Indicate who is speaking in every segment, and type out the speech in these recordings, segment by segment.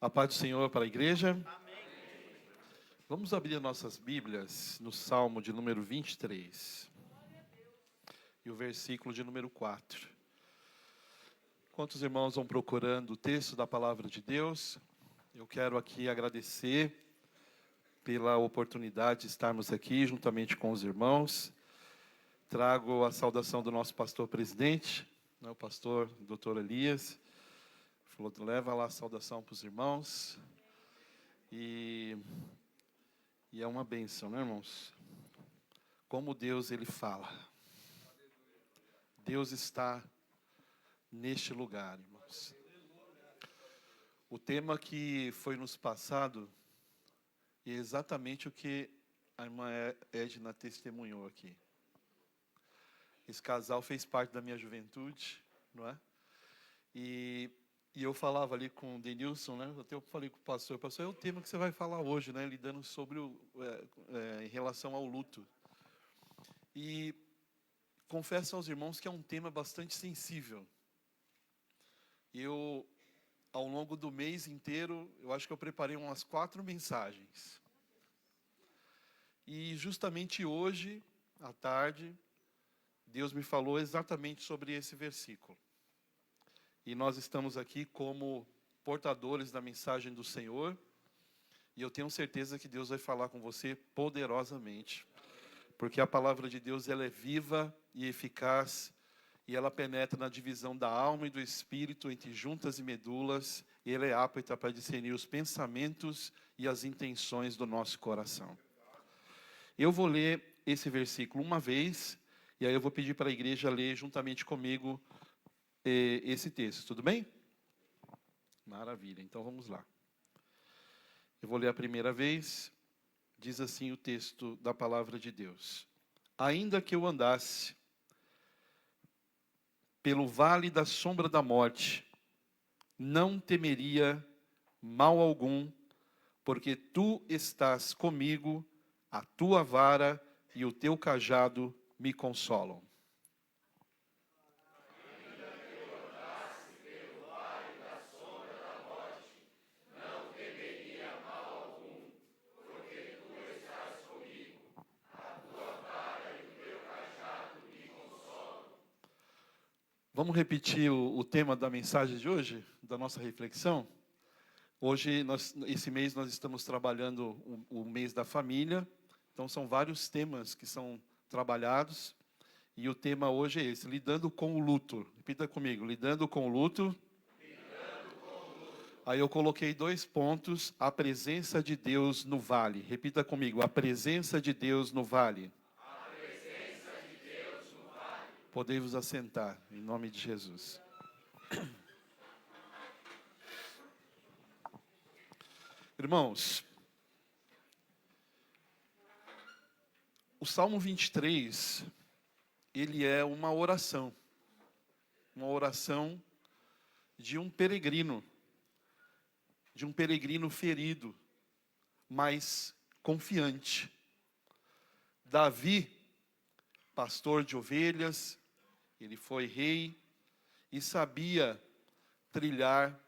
Speaker 1: A paz do Senhor para a igreja. Amém. Vamos abrir nossas Bíblias no Salmo de número 23. E o versículo de número 4. Quantos irmãos vão procurando o texto da palavra de Deus? Eu quero aqui agradecer pela oportunidade de estarmos aqui juntamente com os irmãos. Trago a saudação do nosso pastor presidente, o pastor Dr. Elias. Falou, leva lá a saudação para os irmãos. E é uma bênção, né, irmãos? Como Deus, Ele fala. Deus está neste lugar, irmãos. O tema que foi nos passado é exatamente o que a irmã Edna testemunhou aqui. Esse casal fez parte da minha juventude, não é? E eu falava ali com o Denilson, né? Até eu falei com o pastor, é o tema que você vai falar hoje, né? Lidando sobre em relação ao luto. E confesso aos irmãos que é um tema bastante sensível. Eu, ao longo do mês inteiro, eu acho que eu preparei umas 4 mensagens. E justamente hoje, à tarde, Deus me falou exatamente sobre esse versículo. E nós estamos aqui como portadores da mensagem do Senhor. E eu tenho certeza que Deus vai falar com você poderosamente. Porque a palavra de Deus, ela é viva e eficaz. E ela penetra na divisão da alma e do espírito, entre juntas e medulas. E ela é apta para discernir os pensamentos e as intenções do nosso coração. Eu vou ler esse versículo uma vez. E aí eu vou pedir para a igreja ler juntamente comigo esse texto, tudo bem? Maravilha, então vamos lá. Eu vou ler a primeira vez, diz assim o texto da palavra de Deus. Ainda que eu andasse pelo vale da sombra da morte, não temeria mal algum, porque tu estás comigo, a tua vara e o teu cajado me consolam. Vamos repetir o tema da mensagem de hoje, da nossa reflexão? Hoje, esse mês, nós estamos trabalhando o mês da família. Então, são vários temas que são trabalhados. E o tema hoje é esse, lidando com o luto. Repita comigo, lidando com o luto. Aí eu coloquei 2 pontos, a presença de Deus no vale. Repita comigo, a presença de Deus no vale. Podei vos assentar, em nome de Jesus. Irmãos, o Salmo 23, ele é uma oração de um peregrino ferido, mas confiante. Davi, pastor de ovelhas, ele foi rei e sabia trilhar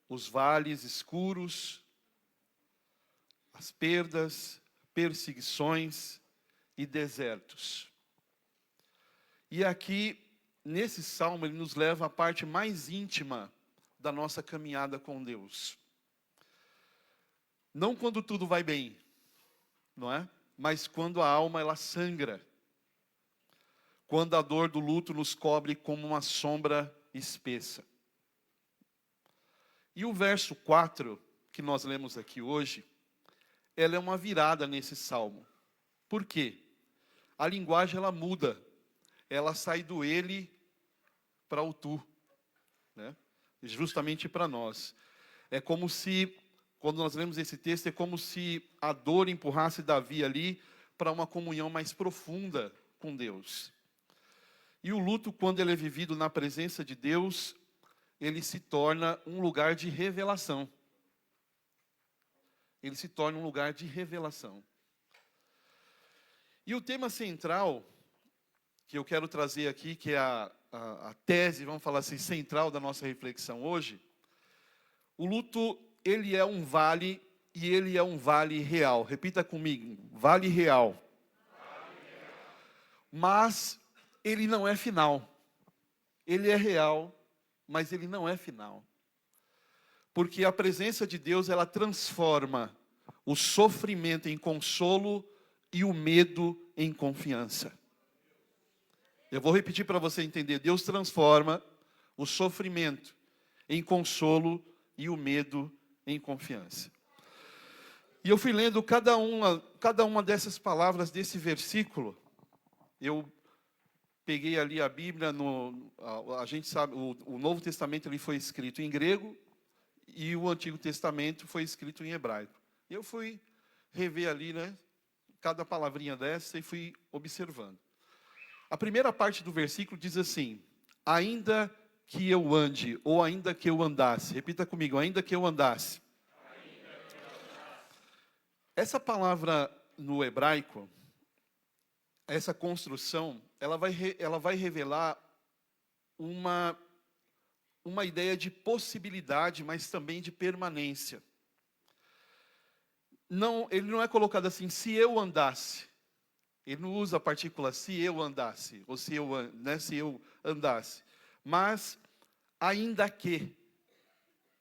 Speaker 1: os vales escuros, as perdas, perseguições e desertos. E aqui, nesse salmo, ele nos leva à parte mais íntima da nossa caminhada com Deus. Não quando tudo vai bem, não é? Mas quando a alma ela sangra. Quando a dor do luto nos cobre como uma sombra espessa. E o verso 4, que nós lemos aqui hoje, ela é uma virada nesse salmo. Por quê? A linguagem ela muda. Ela sai do ele para o tu, né? Justamente para nós. É como se, quando nós lemos esse texto, é como se a dor empurrasse Davi ali para uma comunhão mais profunda com Deus. E o luto, quando ele é vivido na presença de Deus, ele se torna um lugar de revelação. Ele se torna um lugar de revelação. E o tema central que eu quero trazer aqui, que é a tese, vamos falar assim, central da nossa reflexão hoje, o luto ele é um vale, e ele é um vale real. Repita comigo, vale real. Mas ele não é final. Ele é real, mas ele não é final. Porque a presença de Deus, ela transforma o sofrimento em consolo e o medo em confiança. Eu vou repetir para você entender. Deus transforma o sofrimento em consolo e o medo em confiança. E eu fui lendo cada uma dessas palavras desse versículo. Eu peguei ali a Bíblia, a gente sabe, o Novo Testamento ele foi escrito em grego e o Antigo Testamento foi escrito em hebraico. E eu fui rever ali, né, cada palavrinha dessa e fui observando. A primeira parte do versículo diz assim: ainda que eu ande, ou ainda que eu andasse. Repita comigo, ainda que eu andasse. Essa palavra no hebraico, essa construção, ela vai revelar uma ideia de possibilidade, mas também de permanência. Não, ele não é colocado assim, se eu andasse. Ele não usa a partícula se eu andasse, ou se eu andasse. Mas, ainda que.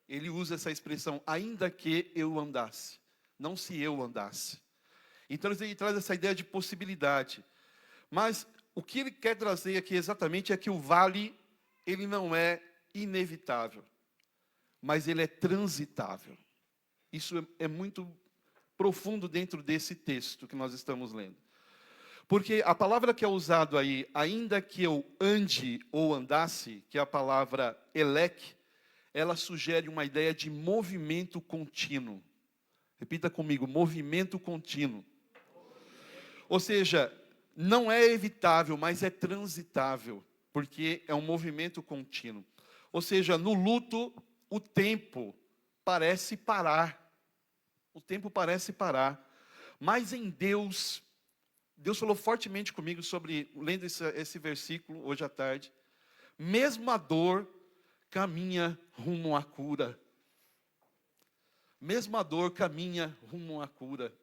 Speaker 1: Ele usa essa expressão, ainda que eu andasse. Não se eu andasse. Então, ele traz essa ideia de possibilidade. Mas, o que ele quer trazer aqui exatamente é que o vale, ele não é inevitável. Mas ele é transitável. Isso é muito profundo dentro desse texto que nós estamos lendo. Porque a palavra que é usada aí, ainda que eu ande ou andasse, que é a palavra elek, ela sugere uma ideia de movimento contínuo. Repita comigo, movimento contínuo. Ou seja, não é evitável, mas é transitável, porque é um movimento contínuo. Ou seja, no luto, o tempo parece parar. O tempo parece parar. Mas em Deus falou fortemente comigo sobre, lendo esse versículo hoje à tarde. Mesmo a dor caminha rumo à cura. Mesmo a dor caminha rumo à cura.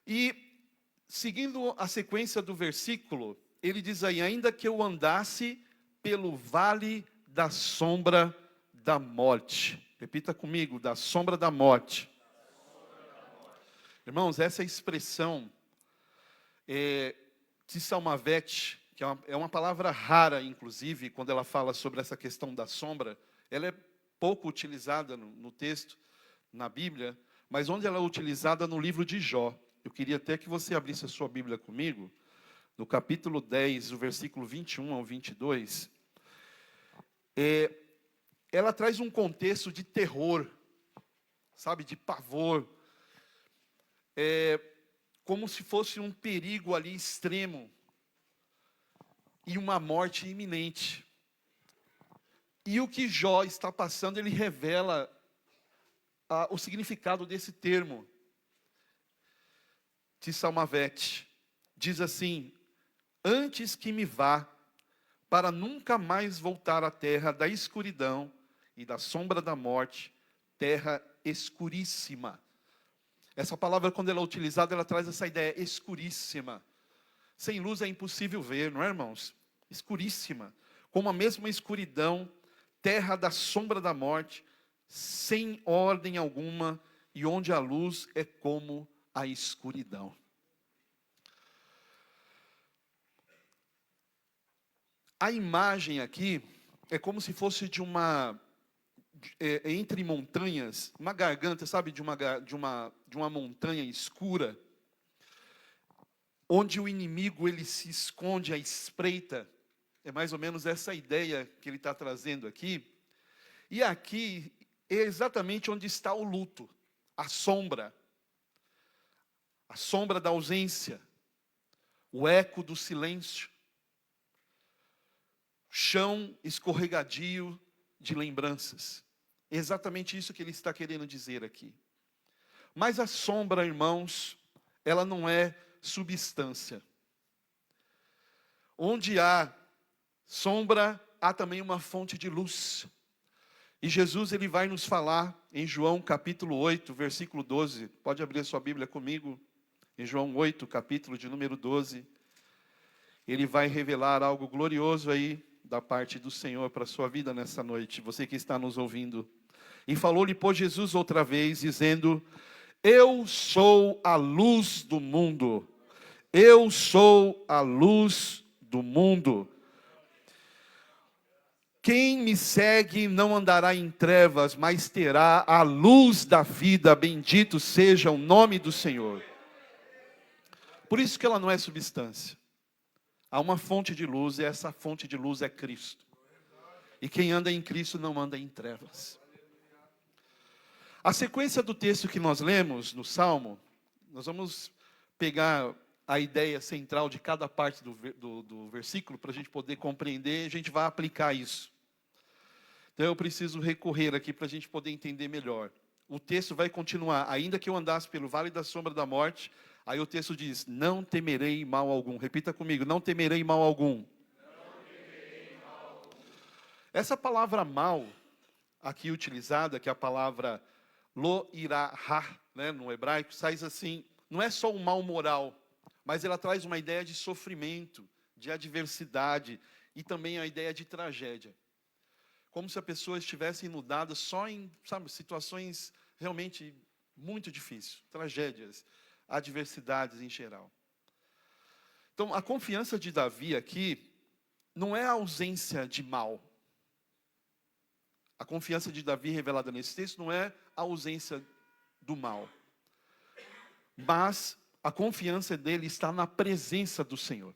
Speaker 1: E, seguindo a sequência do versículo, ele diz aí, ainda que eu andasse pelo vale da sombra da morte. Repita comigo, da sombra da morte. Irmãos, essa expressão Tsalmavet, que é uma palavra rara, inclusive, quando ela fala sobre essa questão da sombra, ela é pouco utilizada no texto, na Bíblia, mas onde ela é utilizada no livro de Jó. Eu queria até que você abrisse a sua Bíblia comigo, no capítulo 10, o versículo 21 ao 22. Ela traz um contexto de terror, sabe, de pavor. Como se fosse um perigo ali extremo e uma morte iminente. E o que Jó está passando, ele revela o significado desse termo. Tsalmavet diz assim: antes que me vá, para nunca mais voltar à terra da escuridão e da sombra da morte, terra escuríssima. Essa palavra, quando ela é utilizada, ela traz essa ideia escuríssima. Sem luz é impossível ver, não é, irmãos? Escuríssima. Como a mesma escuridão, terra da sombra da morte, sem ordem alguma, e onde a luz é como a escuridão. A imagem aqui é como se fosse de entre montanhas, uma garganta, sabe, de uma montanha escura, onde o inimigo ele se esconde à espreita. É mais ou menos essa ideia que ele está trazendo aqui. E aqui é exatamente onde está o luto, a sombra da ausência, o eco do silêncio, chão escorregadio de lembranças. É exatamente isso que ele está querendo dizer aqui. Mas a sombra, irmãos, ela não é substância. Onde há sombra, há também uma fonte de luz. E Jesus ele vai nos falar em João capítulo 8, versículo 12. Pode abrir a sua Bíblia comigo. Em João 8, capítulo de número 12. Ele vai revelar algo glorioso aí da parte do Senhor para a sua vida nessa noite. Você que está nos ouvindo. E falou-lhe, pois, Jesus outra vez, dizendo: eu sou a luz do mundo. Eu sou a luz do mundo. Quem me segue não andará em trevas, mas terá a luz da vida. Bendito seja o nome do Senhor. Por isso que ela não é substância. Há uma fonte de luz e essa fonte de luz é Cristo. E quem anda em Cristo não anda em trevas. A sequência do texto que nós lemos no Salmo, nós vamos pegar a ideia central de cada parte do versículo para a gente poder compreender, a gente vai aplicar isso. Então eu preciso recorrer aqui para a gente poder entender melhor. O texto vai continuar, ainda que eu andasse pelo vale da sombra da morte, aí o texto diz, não temerei mal algum. Repita comigo, não temerei mal algum.
Speaker 2: Não temerei mal algum.
Speaker 1: Essa palavra mal, aqui utilizada, que é a palavra lo irá, né, no hebraico, sai assim, não é só um mal moral, mas ela traz uma ideia de sofrimento, de adversidade e também a ideia de tragédia. Como se a pessoa estivesse inundada só em, situações realmente muito difíceis, tragédias, adversidades em geral. Então, a confiança de Davi aqui não é a ausência de mal. A confiança de Davi revelada nesse texto não é a ausência do mal. Mas a confiança dele está na presença do Senhor.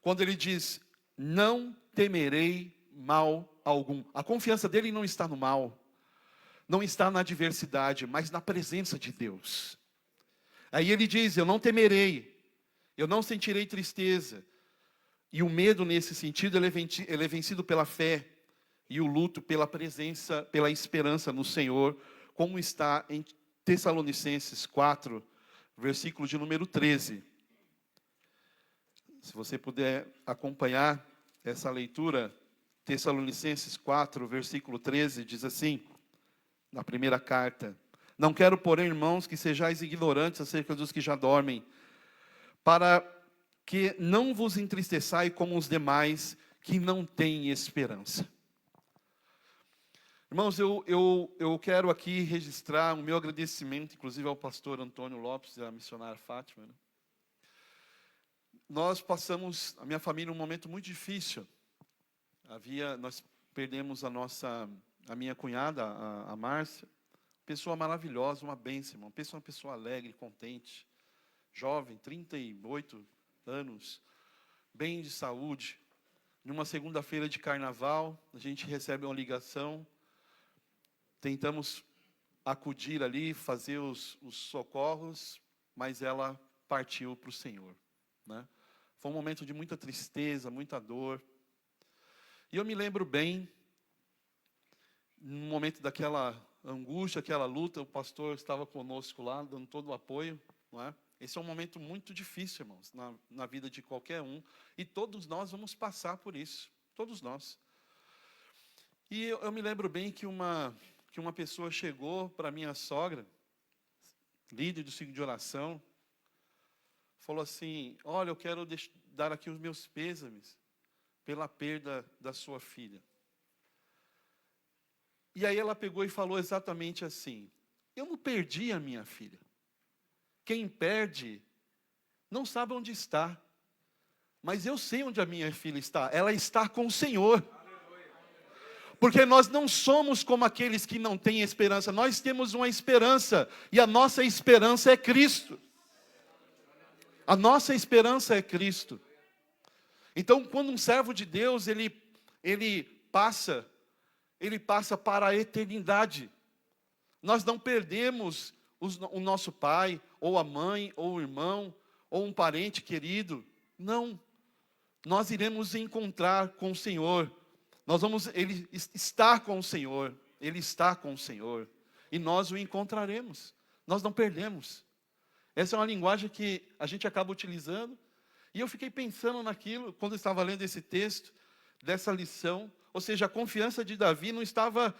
Speaker 1: Quando ele diz, não temerei mal algum. A confiança dele não está no mal, não está na adversidade, mas na presença de Deus. Aí ele diz, eu não temerei, eu não sentirei tristeza. E o medo nesse sentido, ele é vencido pela fé. E o luto pela presença, pela esperança no Senhor, como está em Tessalonicenses 4, versículo de número 13. Se você puder acompanhar essa leitura, Tessalonicenses 4, versículo 13, diz assim, na primeira carta: não quero, porém, irmãos, que sejais ignorantes acerca dos que já dormem, para que não vos entristeçai como os demais que não têm esperança. Irmãos, eu quero aqui registrar o meu agradecimento, inclusive ao pastor Antônio Lopes e à missionária Fátima. Nós passamos, a minha família, um momento muito difícil. Nós perdemos a minha cunhada, a Márcia, pessoa maravilhosa, uma bênção, uma pessoa alegre, contente, jovem, 38 anos, bem de saúde. Numa segunda-feira de carnaval, a gente recebe uma ligação. Tentamos acudir ali, fazer os socorros, mas ela partiu para o Senhor, né? Foi um momento de muita tristeza, muita dor. E eu me lembro bem, no momento daquela angústia, aquela luta, o pastor estava conosco lá, dando todo o apoio, não é? Esse é um momento muito difícil, irmãos, na vida de qualquer um. E todos nós vamos passar por isso, todos nós. E eu me lembro bem que uma pessoa chegou para minha sogra, líder do ciclo de oração, falou assim, olha, eu quero dar aqui os meus pêsames pela perda da sua filha. E aí ela pegou e falou exatamente assim, eu não perdi a minha filha. Quem perde não sabe onde está, mas eu sei onde a minha filha está, ela está com o Senhor. Porque nós não somos como aqueles que não têm esperança. Nós temos uma esperança. E a nossa esperança é Cristo. A nossa esperança é Cristo. Então, quando um servo de Deus, ele passa para a eternidade. Nós não perdemos o nosso pai, ou a mãe, ou o irmão, ou um parente querido. Não. Nós iremos encontrar com o Senhor. Ele está com o Senhor, Ele está com o Senhor, e nós o encontraremos, nós não perdemos. Essa é uma linguagem que a gente acaba utilizando, e eu fiquei pensando naquilo, quando eu estava lendo esse texto, dessa lição, Ou seja, a confiança de Davi não estava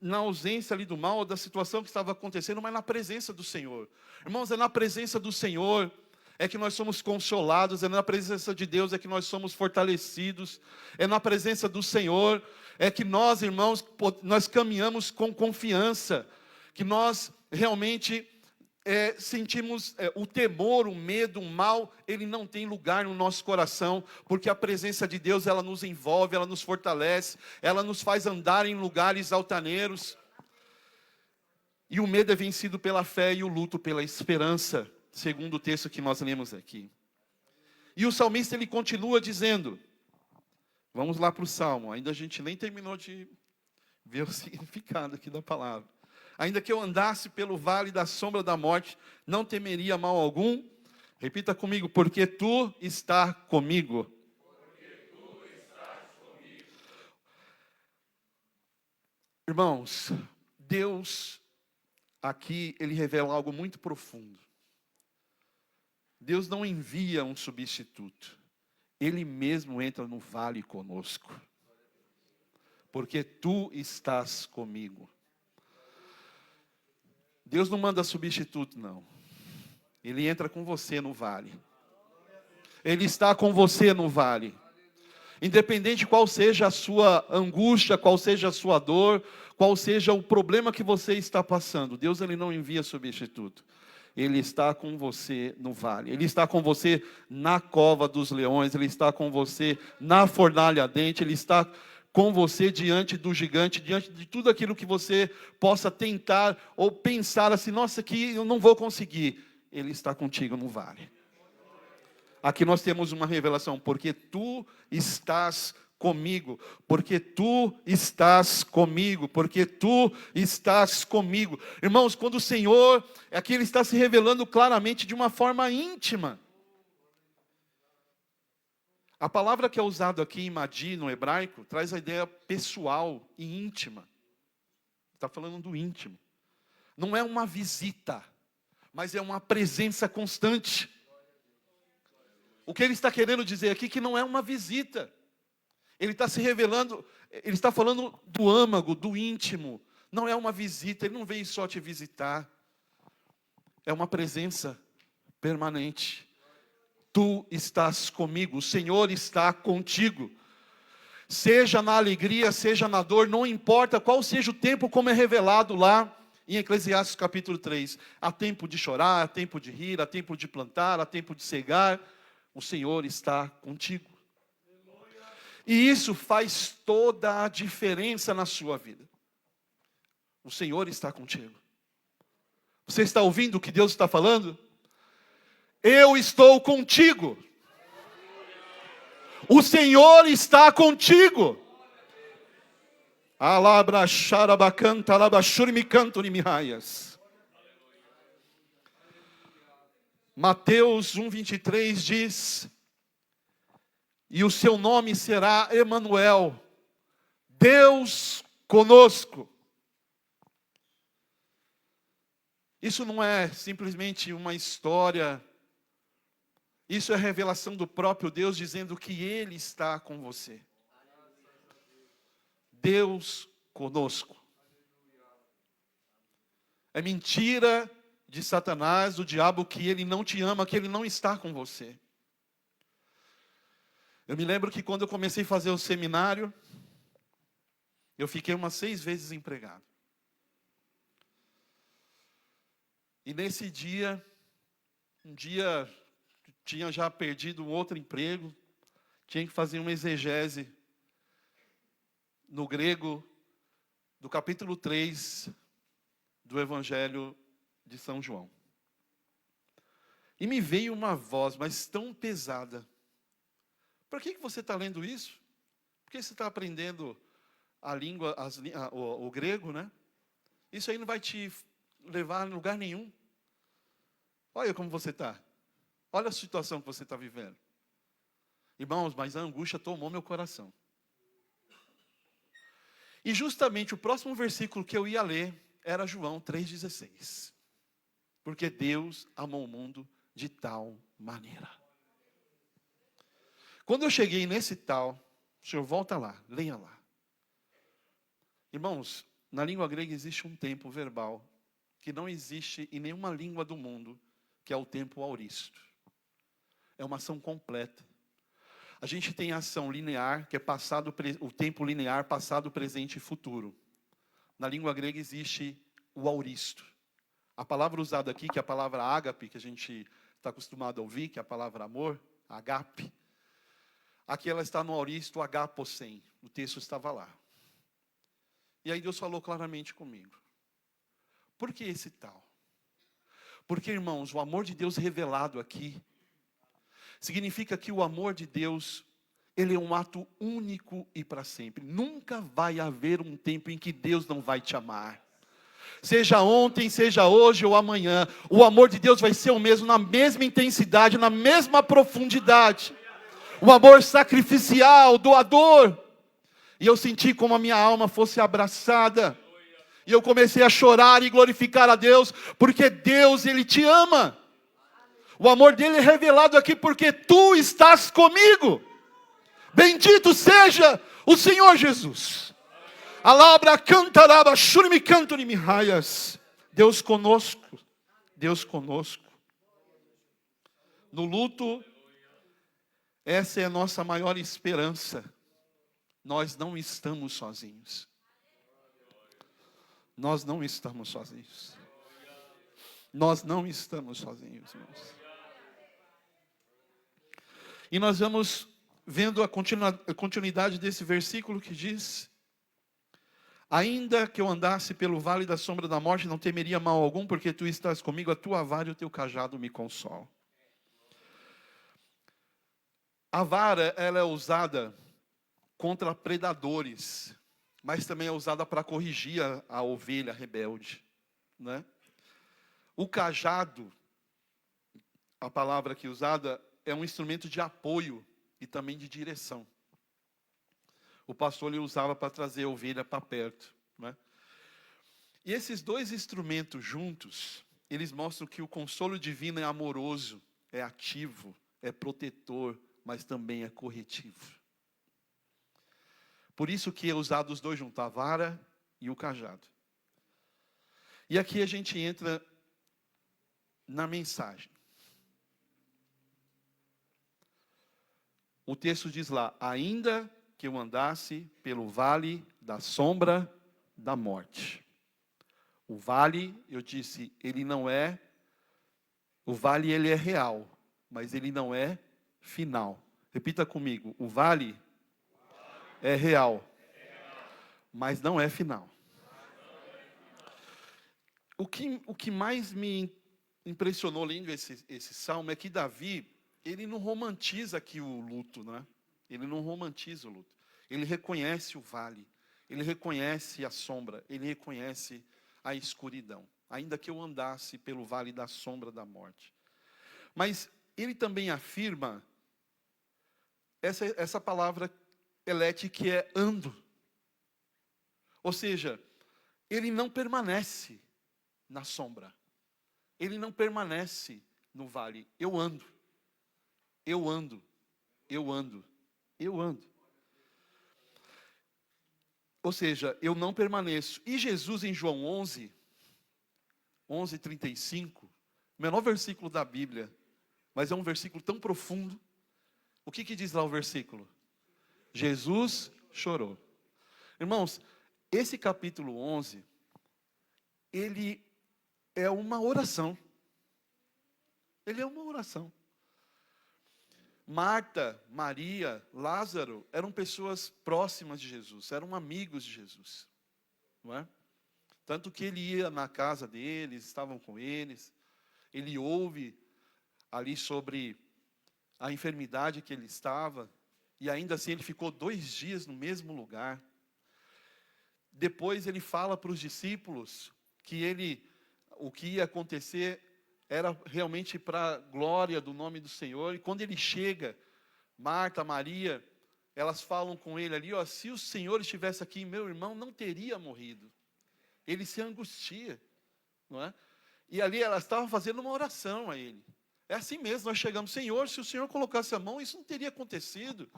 Speaker 1: na ausência ali do mal, ou da situação que estava acontecendo, mas na presença do Senhor. Irmãos, é na presença do Senhor é que nós somos consolados, é na presença de Deus é que nós somos fortalecidos, é na presença do Senhor é que nós, irmãos, nós caminhamos com confiança, que nós realmente sentimos o temor, o medo, o mal, ele não tem lugar no nosso coração, porque a presença de Deus, ela nos envolve, ela nos fortalece, ela nos faz andar em lugares altaneiros. E o medo é vencido pela fé e o luto pela esperança, segundo o texto que nós lemos aqui. E o salmista, ele continua dizendo, vamos lá para o Salmo, ainda a gente nem terminou de ver o significado aqui da palavra. Ainda que eu andasse pelo vale da sombra da morte, não temeria mal algum. Repita comigo, porque tu estás comigo.
Speaker 2: Porque tu estás comigo.
Speaker 1: Irmãos, Deus aqui, ele revela algo muito profundo. Deus não envia um substituto. Ele mesmo entra no vale conosco. Porque tu estás comigo. Deus não manda substituto, não. Ele entra com você no vale. Ele está com você no vale. Independente qual seja a sua angústia, qual seja a sua dor, qual seja o problema que você está passando, Deus, ele não envia substituto. Ele está com você no vale. Ele está com você na cova dos leões. Ele está com você na fornalha ardente. Ele está com você diante do gigante, diante de tudo aquilo que você possa tentar ou pensar assim, nossa, que eu não vou conseguir. Ele está contigo no vale. Aqui nós temos uma revelação, porque tu estás comigo, porque tu estás comigo, porque tu estás comigo. Irmãos, quando o Senhor, aqui ele está se revelando claramente de uma forma íntima. A palavra que é usada aqui em Madi, no hebraico, traz a ideia pessoal e íntima. Está falando do íntimo. Não é uma visita, mas é uma presença constante. O que ele está querendo dizer aqui é que não é uma visita. Ele está se revelando, ele está falando do âmago, do íntimo. Não é uma visita, ele não veio só te visitar. É uma presença permanente. Tu estás comigo, o Senhor está contigo. Seja na alegria, seja na dor, não importa qual seja o tempo, como é revelado lá em Eclesiastes capítulo 3. Há tempo de chorar, há tempo de rir, há tempo de plantar, há tempo de cegar. O Senhor está contigo. E isso faz toda a diferença na sua vida. O Senhor está contigo. Você está ouvindo o que Deus está falando? Eu estou contigo. O Senhor está contigo. Alabra xarabacanta, alabashurimicanto nimihaias. Mateus 1:23 diz: e o seu nome será Emanuel, Deus conosco. Isso não é simplesmente uma história. Isso é a revelação do próprio Deus dizendo que Ele está com você. Deus conosco. É mentira de Satanás, do diabo, que ele não te ama, que ele não está com você. Eu me lembro que quando eu comecei a fazer o seminário, eu fiquei umas 6 vezes desempregado. E nesse dia, um dia tinha já perdido um outro emprego, tinha que fazer uma exegese no grego do capítulo 3 do Evangelho de São João. E me veio uma voz, mas tão pesada. Por que você está lendo isso? Por que você está aprendendo a língua, o grego, né? Isso aí não vai te levar a lugar nenhum. Olha como você está. Olha a situação que você está vivendo. Irmãos, mas a angústia tomou meu coração. E justamente o próximo versículo que eu ia ler era João 3,16. Porque Deus amou o mundo de tal maneira. Quando eu cheguei nesse tal, o senhor volta lá, leia lá. Irmãos, na língua grega existe um tempo verbal que não existe em nenhuma língua do mundo, que é o tempo auristo. É uma ação completa. A gente tem a ação linear, que é o tempo linear, passado, presente e futuro. Na língua grega existe o auristo. A palavra usada aqui, que é a palavra ágape, que a gente está acostumado a ouvir, que é a palavra amor, agape. Aqui ela está no auristo agaposen. O texto estava lá. E aí Deus falou claramente comigo. Por que esse tal? Porque, irmãos, o amor de Deus revelado aqui significa que o amor de Deus, ele é um ato único e para sempre. Nunca vai haver um tempo em que Deus não vai te amar. Seja ontem, seja hoje ou amanhã, o amor de Deus vai ser o mesmo, na mesma intensidade, na mesma profundidade. O amor sacrificial, doador. E eu senti como a minha alma fosse abraçada. E eu comecei a chorar e glorificar a Deus, porque Deus, Ele te ama. O amor dele é revelado aqui porque tu estás comigo. Bendito seja o Senhor Jesus. Alabra cantaraba, shurimi cantorimi raias. Deus conosco. Deus conosco. No luto, essa é a nossa maior esperança. Nós não estamos sozinhos. Nós não estamos sozinhos. Nós não estamos sozinhos, irmãos. E nós vamos vendo a continuidade desse versículo que diz: ainda que eu andasse pelo vale da sombra da morte, não temeria mal algum, porque tu estás comigo, a tua vara e o teu cajado me consolam. A vara, ela é usada contra predadores, mas também é usada para corrigir a ovelha rebelde, né? O cajado, a palavra aqui usada, é um instrumento de apoio e também de direção. O pastor ele usava para trazer a ovelha para perto, né? E esses dois instrumentos juntos, eles mostram que o consolo divino é amoroso, é ativo, é protetor, mas também é corretivo. Por isso que é usado os dois juntos, a vara e o cajado. E aqui a gente entra na mensagem. O texto diz lá: ainda que eu andasse pelo vale da sombra da morte. O vale, eu disse, ele não é, o vale ele é real, mas ele não é final. Repita comigo: o vale é real, mas não é final. O que mais me impressionou lendo esse salmo é que Davi, ele não romantiza aqui o luto, né? Ele não romantiza o luto. Ele reconhece o vale, ele reconhece a sombra, ele reconhece a escuridão. Ainda que eu andasse pelo vale da sombra da morte. Mas ele também afirma essa palavra elete que é ando. Ou seja, ele não permanece na sombra. Ele não permanece no vale. Eu ando. Eu ando. Eu ando. Eu ando. Ou seja, eu não permaneço. E Jesus em João 11:35, o menor versículo da Bíblia, mas é um versículo tão profundo. O que diz lá o versículo? Jesus chorou. Irmãos, esse capítulo 11, ele é uma oração. Ele é uma oração. Marta, Maria, Lázaro eram pessoas próximas de Jesus, eram amigos de Jesus, não é? Tanto que ele ia na casa deles, estavam com eles, ele ouve ali sobre a enfermidade que ele estava, e ainda assim ele ficou 2 dias no mesmo lugar. Depois ele fala para os discípulos que o que ia acontecer era realmente para a glória do nome do Senhor. E quando ele chega, Marta, Maria, elas falam com ele ali, ó, se o Senhor estivesse aqui, meu irmão não teria morrido. Ele se angustia, não é? E ali elas estavam fazendo uma oração a ele. É assim mesmo, nós chegamos, Senhor, se o Senhor colocasse a mão, isso não teria acontecido.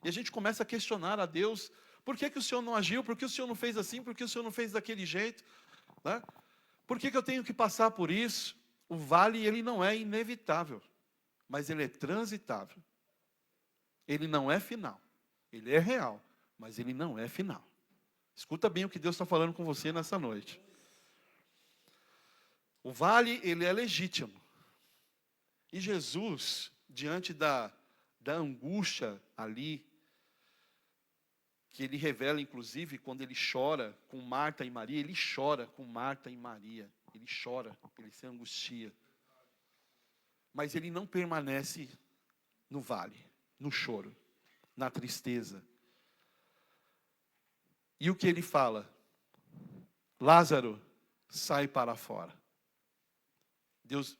Speaker 1: E a gente começa a questionar a Deus, Por que o Senhor não agiu? Por que o Senhor não fez assim? Por que o Senhor não fez daquele jeito? Né? Por que eu tenho que passar por isso? O vale, ele não é inevitável, mas ele é transitável. Ele não é final. Ele é real, mas ele não é final. Escuta bem o que Deus está falando com você nessa noite. O vale, ele é legítimo. E Jesus, diante da angústia ali, que ele revela, inclusive, quando ele chora com Marta e Maria, ele chora com Marta e Maria. Ele chora, ele se angustia. Mas ele não permanece no vale, no choro, na tristeza. E o que ele fala? Lázaro, sai para fora.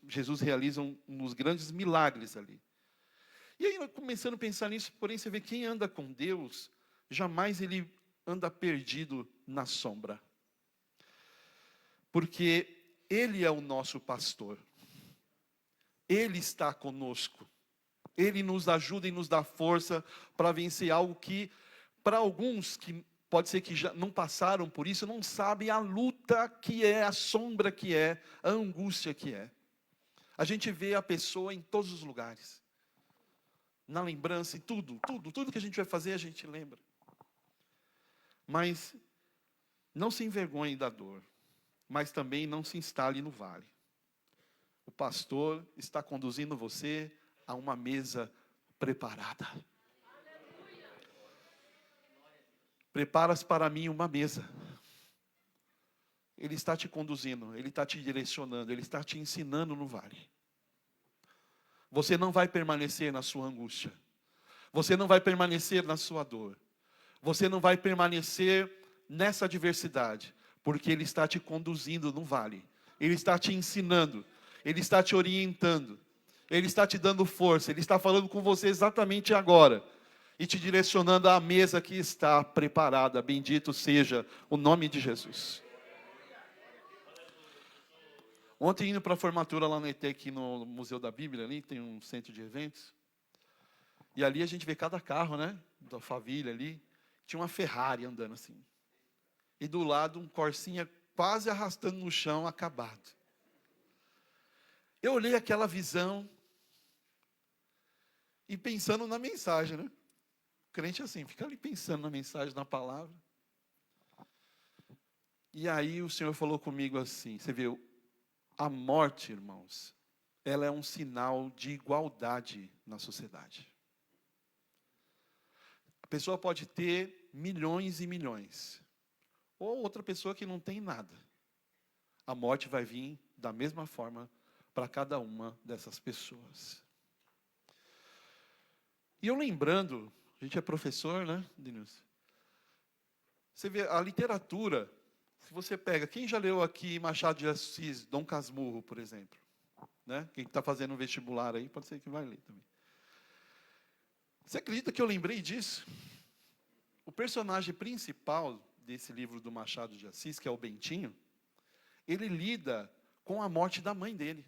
Speaker 1: Jesus realiza um dos grandes milagres ali. E aí, começando a pensar nisso, porém, você vê quem anda com Deus, jamais ele anda perdido na sombra. Porque Ele é o nosso pastor. Ele está conosco. Ele nos ajuda e nos dá força para vencer algo que, para alguns que pode ser que já não passaram por isso, não sabem a luta que é, a sombra que é, a angústia que é. A gente vê a pessoa em todos os lugares. Na lembrança, em tudo que a gente vai fazer, a gente lembra. Mas não se envergonhe da dor, mas também não se instale no vale. O pastor está conduzindo você a uma mesa preparada. Preparas para mim uma mesa. Ele está te conduzindo, Ele está te direcionando, Ele está te ensinando no vale. Você não vai permanecer na sua angústia. Você não vai permanecer na sua dor. Você não vai permanecer nessa adversidade, porque Ele está te conduzindo no vale. Ele está te ensinando. Ele está te orientando. Ele está te dando força. Ele está falando com você exatamente agora. E te direcionando à mesa que está preparada. Bendito seja o nome de Jesus. Ontem, indo para a formatura lá na ETEC, no Museu da Bíblia, ali tem um centro de eventos. E ali a gente vê cada carro, né? Da família ali. Tinha uma Ferrari andando assim. E do lado um Corsinha quase arrastando no chão, acabado. Eu olhei aquela visão e pensando na mensagem, né? O crente é assim, fica ali pensando na mensagem, na palavra. E aí o Senhor falou comigo assim, você viu, a morte, irmãos, ela é um sinal de igualdade na sociedade. A pessoa pode ter milhões e milhões, ou outra pessoa que não tem nada. A morte vai vir da mesma forma para cada uma dessas pessoas. E eu lembrando, a gente é professor, né, Denilson? Você vê a literatura, se você pega, quem já leu aqui Machado de Assis, Dom Casmurro, por exemplo? Né? Quem está fazendo um vestibular aí, pode ser que vai ler também. Você acredita que eu lembrei disso? O personagem principal desse livro do Machado de Assis, que é o Bentinho, ele lida com a morte da mãe dele.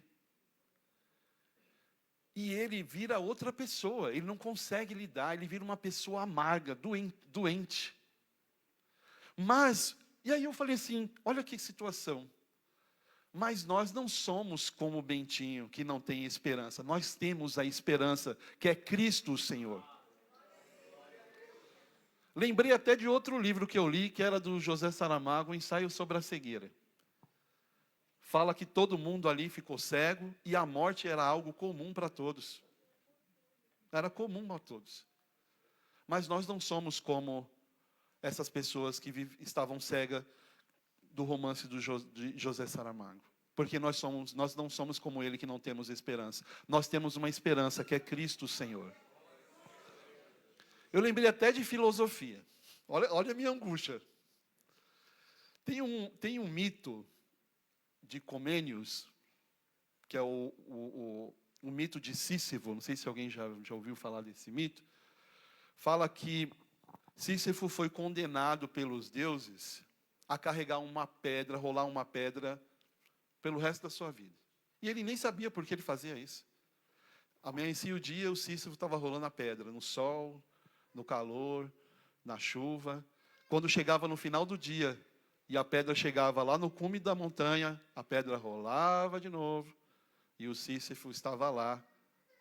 Speaker 1: E ele vira outra pessoa, ele não consegue lidar, ele vira uma pessoa amarga, doente. Mas, e aí eu falei assim, olha que situação. Mas nós não somos como o Bentinho, que não tem esperança. Nós temos a esperança, que é Cristo o Senhor. Lembrei até de outro livro que eu li, que era do José Saramago, o Ensaio sobre a Cegueira. Fala que todo mundo ali ficou cego e a morte era algo comum para todos. Era comum a todos. Mas nós não somos como essas pessoas que estavam cegas do romance de José Saramago. Porque nós não somos como ele, que não temos esperança. Nós temos uma esperança que é Cristo Senhor. Eu lembrei até de filosofia. Olha a minha angústia. Tem um mito de Comênios, que é o mito de Sísifo. Não sei se alguém já ouviu falar desse mito. Fala que Sísifo foi condenado pelos deuses a carregar uma pedra, rolar uma pedra pelo resto da sua vida. E ele nem sabia por que ele fazia isso. Amanhecia o dia, o Sísifo estava rolando a pedra, no sol, no calor, na chuva. Quando chegava no final do dia, e a pedra chegava lá no cume da montanha, a pedra rolava de novo, e o Sísifo estava lá,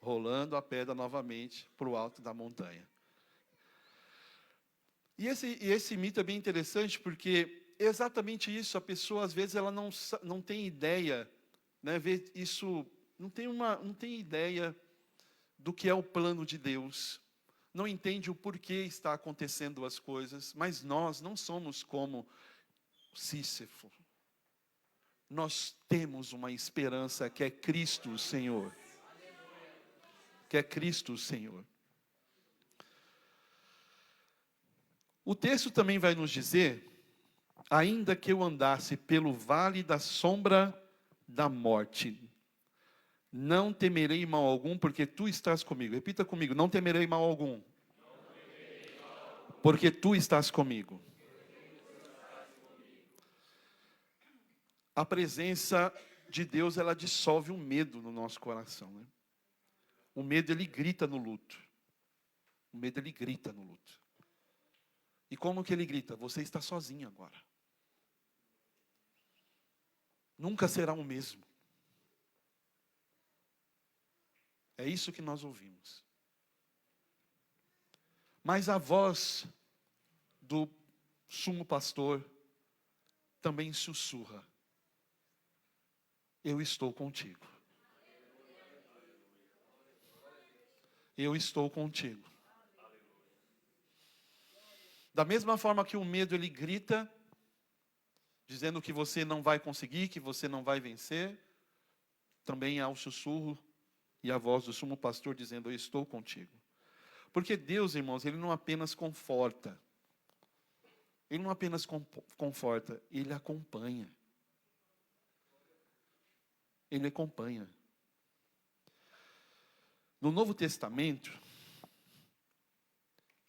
Speaker 1: rolando a pedra novamente para o alto da montanha. E esse mito é bem interessante, porque é exatamente isso, a pessoa às vezes ela não tem ideia, né, vê isso, não tem ideia do que é o plano de Deus, não entende o porquê está acontecendo as coisas, mas nós não somos como Sísifo. Nós temos uma esperança que é Cristo o Senhor. Que é Cristo o Senhor. O texto também vai nos dizer, ainda que eu andasse pelo vale da sombra da morte, não temerei mal algum, porque tu estás comigo. Repita comigo, não temerei mal algum. Porque tu estás comigo. A presença de Deus, ela dissolve o medo no nosso coração, né? O medo, ele grita no luto. O medo, ele grita no luto. E como que ele grita? Você está sozinho agora. Nunca será o mesmo. É isso que nós ouvimos. Mas a voz do sumo pastor também sussurra: eu estou contigo. Eu estou contigo. Da mesma forma que o medo ele grita, dizendo que você não vai conseguir, que você não vai vencer, também há o sussurro e a voz do sumo pastor dizendo: eu estou contigo. Porque Deus, irmãos, ele não apenas conforta. Ele não apenas conforta, ele acompanha. Ele acompanha. No Novo Testamento,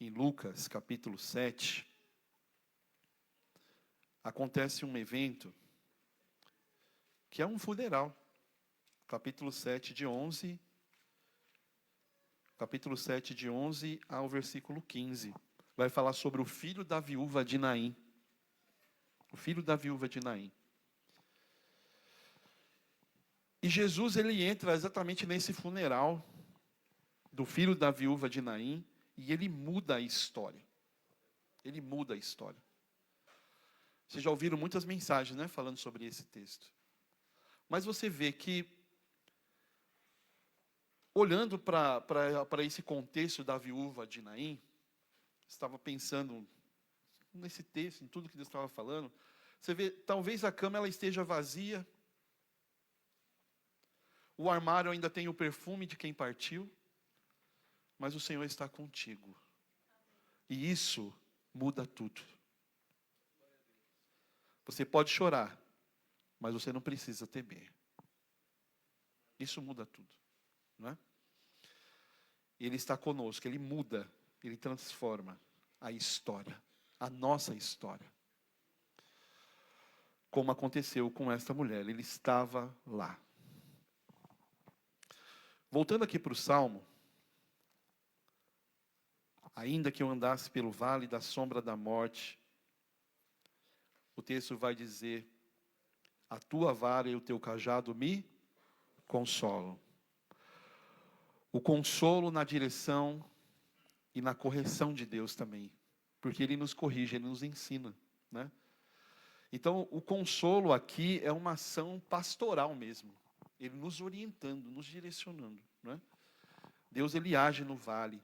Speaker 1: em Lucas capítulo 7, acontece um evento que é um funeral. Capítulo 7 de 11 ao versículo 15. Vai falar sobre o filho da viúva de Naim. O filho da viúva de Naim. E Jesus, ele entra exatamente nesse funeral do filho da viúva de Naim, e ele muda a história. Ele muda a história. Vocês já ouviram muitas mensagens, né, falando sobre esse texto. Mas você vê que, olhando para esse contexto da viúva de Naim, estava pensando nesse texto, em tudo que Deus estava falando, você vê, talvez a cama ela esteja vazia, o armário ainda tem o perfume de quem partiu, mas o Senhor está contigo. E isso muda tudo. Você pode chorar, mas você não precisa temer. Isso muda tudo, não é? Ele está conosco, ele muda, ele transforma a história, a nossa história. Como aconteceu com esta mulher, ele estava lá. Voltando aqui para o Salmo, ainda que eu andasse pelo vale da sombra da morte, o texto vai dizer: a tua vara e o teu cajado me consolam. O consolo na direção e na correção de Deus também, porque Ele nos corrige, Ele nos ensina, né? Então, o consolo aqui é uma ação pastoral mesmo, Ele nos orientando, nos direcionando, né? Deus, Ele age no vale.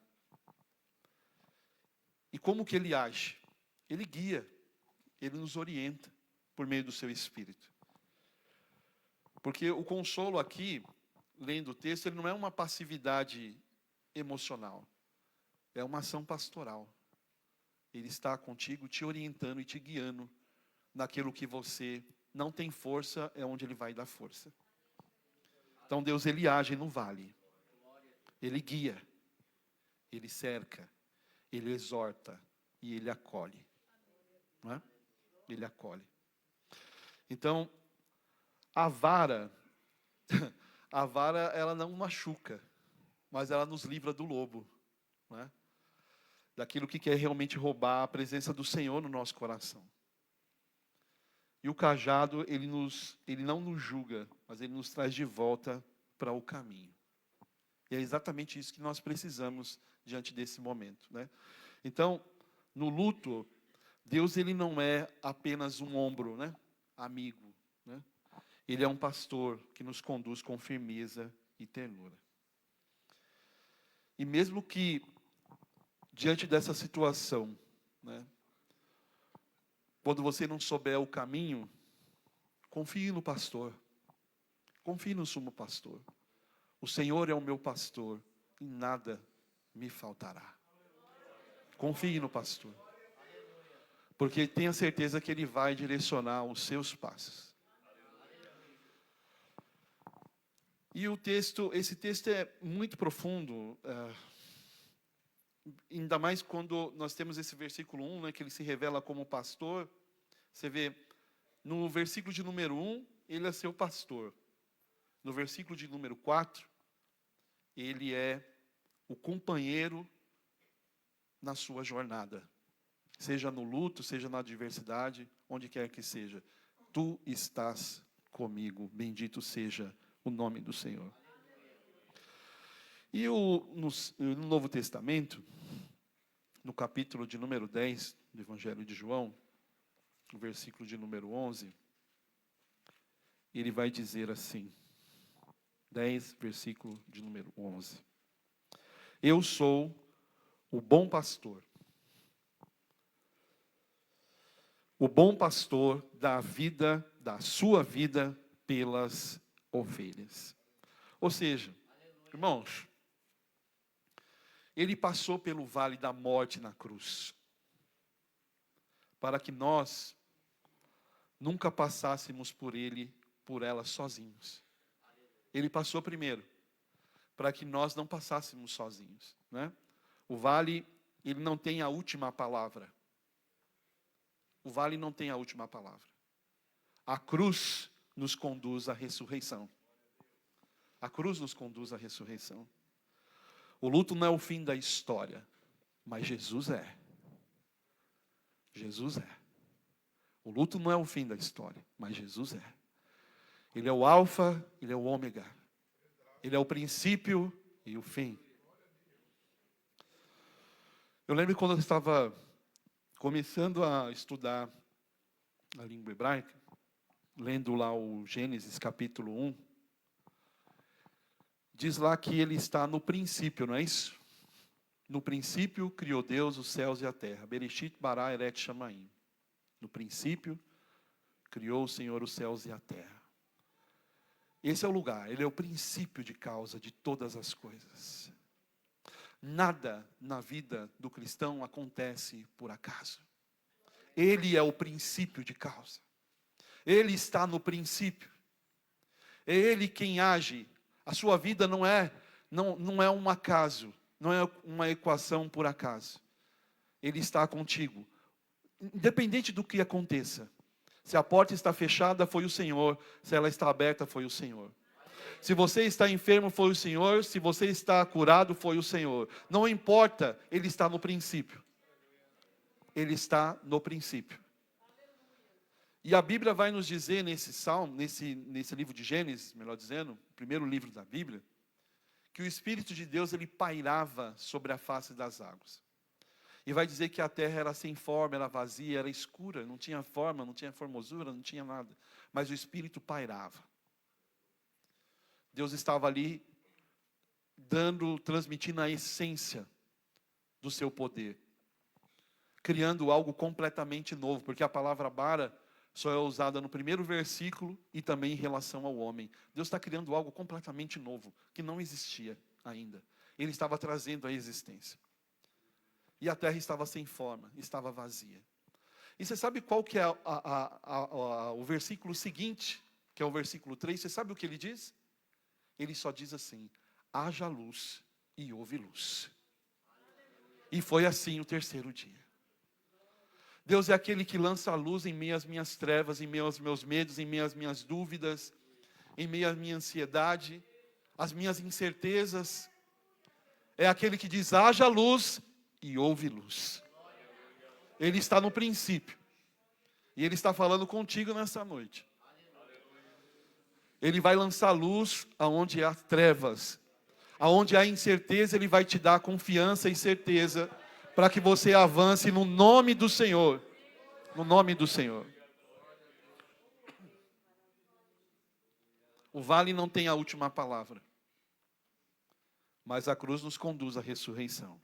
Speaker 1: E como que Ele age? Ele guia, Ele nos orienta por meio do seu Espírito. Porque o consolo aqui, lendo o texto, ele não é uma passividade emocional. É uma ação pastoral. Ele está contigo, te orientando e te guiando naquilo que você não tem força, é onde Ele vai dar força. Então Deus, Ele age no vale. Ele guia. Ele cerca. Ele exorta. E Ele acolhe. Não é? Ele acolhe. Então, a vara, ela não machuca, mas ela nos livra do lobo, não é? daquilo que quer realmente roubar a presença do Senhor no nosso coração. E o cajado, ele não nos julga, mas ele nos traz de volta para o caminho. E é exatamente isso que nós precisamos diante desse momento, né? Então, no luto, Deus ele não é apenas um ombro, né, amigo, né? Ele é um pastor que nos conduz com firmeza e ternura. E mesmo que diante dessa situação, né, quando você não souber o caminho, confie no pastor. Confie no sumo pastor. O Senhor é o meu pastor e nada me faltará. Confie no pastor. Porque tenha certeza que Ele vai direcionar os seus passos. E esse texto é muito profundo, ainda mais quando nós temos esse versículo 1, né, que ele se revela como pastor. Você vê, no versículo de número 1, ele é seu pastor. No versículo de número 4, ele é o companheiro na sua jornada. Seja no luto, seja na adversidade, onde quer que seja. Tu estás comigo, bendito seja o nome do Senhor. E no Novo Testamento, no capítulo de número 10 do Evangelho de João, no versículo de número 11, ele vai dizer assim, 10, versículo de número 11. Eu sou o bom pastor. O bom pastor dá dá sua vida pelas ovelhas. Ou seja, irmãos, ele passou pelo vale da morte na cruz, para que nós nunca passássemos por ela sozinhos. Ele passou primeiro, para que nós não passássemos sozinhos, né? O vale, ele não tem a última palavra. O vale não tem a última palavra. A cruz nos conduz à ressurreição. A cruz nos conduz à ressurreição. O luto não é o fim da história, mas Jesus é. Jesus é. O luto não é o fim da história, mas Jesus é. Ele é o alfa, ele é o ômega. Ele é o princípio e o fim. Eu lembro quando eu estava começando a estudar a língua hebraica, lendo lá o Gênesis capítulo 1, diz lá que ele está no princípio, não é isso? No princípio criou Deus os céus e a terra. Bereshit bara eret shamayim. No princípio criou o Senhor os céus e a terra. Esse é o lugar, ele é o princípio de causa de todas as coisas. Nada na vida do cristão acontece por acaso. Ele é o princípio de causa. Ele está no princípio. É Ele quem age. A sua vida não é um acaso, não é uma equação por acaso. Ele está contigo. Independente do que aconteça. Se a porta está fechada, foi o Senhor. Se ela está aberta, foi o Senhor. Se você está enfermo, foi o Senhor. Se você está curado, foi o Senhor. Não importa, Ele está no princípio. Ele está no princípio. E a Bíblia vai nos dizer nesse salmo, nesse livro de Gênesis, melhor dizendo, o primeiro livro da Bíblia, que o Espírito de Deus ele pairava sobre a face das águas. E vai dizer que a terra era sem forma, era vazia, era escura, não tinha forma, não tinha formosura, não tinha nada. Mas o Espírito pairava. Deus estava ali transmitindo a essência do seu poder. Criando algo completamente novo, porque a palavra bara só é usada no primeiro versículo e também em relação ao homem. Deus está criando algo completamente novo, que não existia ainda. Ele estava trazendo a existência. E a terra estava sem forma, estava vazia. E você sabe qual que é o versículo seguinte, que é o versículo 3? Você sabe o que ele diz? Ele só diz assim, haja luz e houve luz. E foi assim o terceiro dia. Deus é aquele que lança a luz em meio às minhas trevas, em meio aos meus medos, em meio às minhas dúvidas, em meio à minha ansiedade, às minhas incertezas. É aquele que diz, haja luz e houve luz. Ele está no princípio. E Ele está falando contigo nessa noite. Ele vai lançar luz aonde há trevas. Aonde há incerteza, Ele vai te dar confiança e certeza para que você avance no nome do Senhor. No nome do Senhor. O vale não tem a última palavra. Mas a cruz nos conduz à ressurreição.